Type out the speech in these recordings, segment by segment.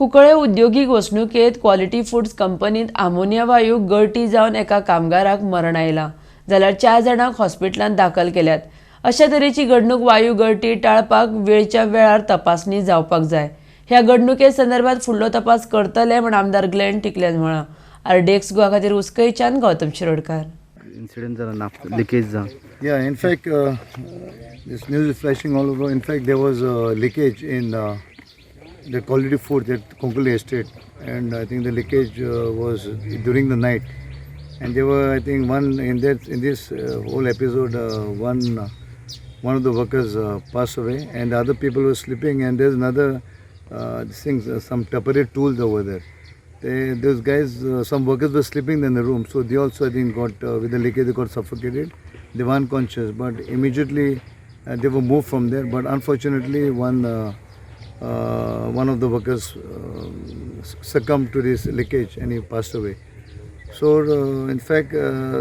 Cuncolim उद्योगीक वसणुकेत quality foods कंपनीत ammonia वायू गळती जावन एका कामगाराक मरण आयलां जाल्यार 4 जाणांक हॉस्पिटलांत दाखल केल्यात। अशा तरेची घडणूक वायू गळती टाळपाक वेळच्या वेळार तपासणी जावपाक जाय। ह्या घडणुके संदर्भात फुडलो तपास करतले म्हण आमदार ग्लेन टिकलेन म्हळां। आरडेक्स गोवा खातीर उस्कयच्यान गौतम शिरोडकार। Incident जरा leakage जा. Yeah, in fact, this news is flashing all over. In fact, there was a leakage in the quality food at Konkoli Estate, and I think the leakage was during the night. And there were, I think, in this whole episode, one of the workers passed away, and the other people were sleeping. And there's another some temporary tools over there. Those guys, some workers were sleeping in the room, so they also, I think, got with the leakage, they got suffocated. They were unconscious, but immediately they were moved from there. But unfortunately, one of the workers succumbed to this leakage and he passed away. So, in fact,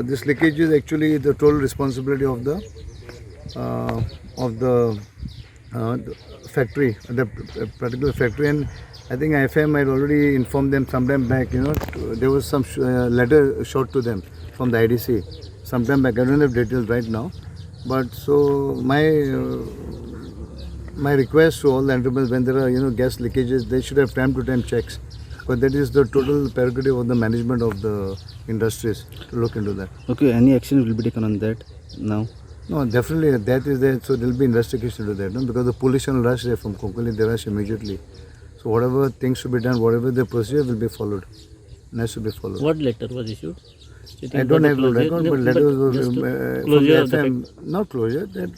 this leakage is actually the total responsibility of the factory, the particular factory. And I think IFM had already informed them sometime back. There was some letter shot to them from the IDC sometime back. I don't have details right now, but so my request to all the entrepreneurs, when there are gas leakages, they should have time to time checks, but that is the total prerogative of the management of the industries to look into that. Okay, any action will be taken on that now? No, definitely that is there. So there will be investigation to that, because the police will rush there from Konkoli, they rush immediately. So whatever things should be done, whatever the procedure will be followed, and has to be followed. What letter was issued? I don't have the record, but letter was from the FM, not closure. That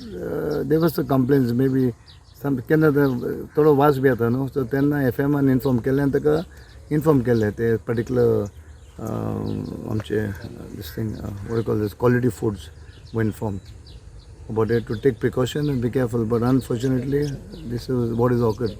there was the complaints, maybe some केन्ना थोडो वास B येता न्हू, सो तेन्ना एफएमान inform केलें आनी ताका inform केलें ते पर्टिक्युलर आमचे this thing what call this quality foods were informed about it to take precaution and be careful, but unfortunately this is what is occurred.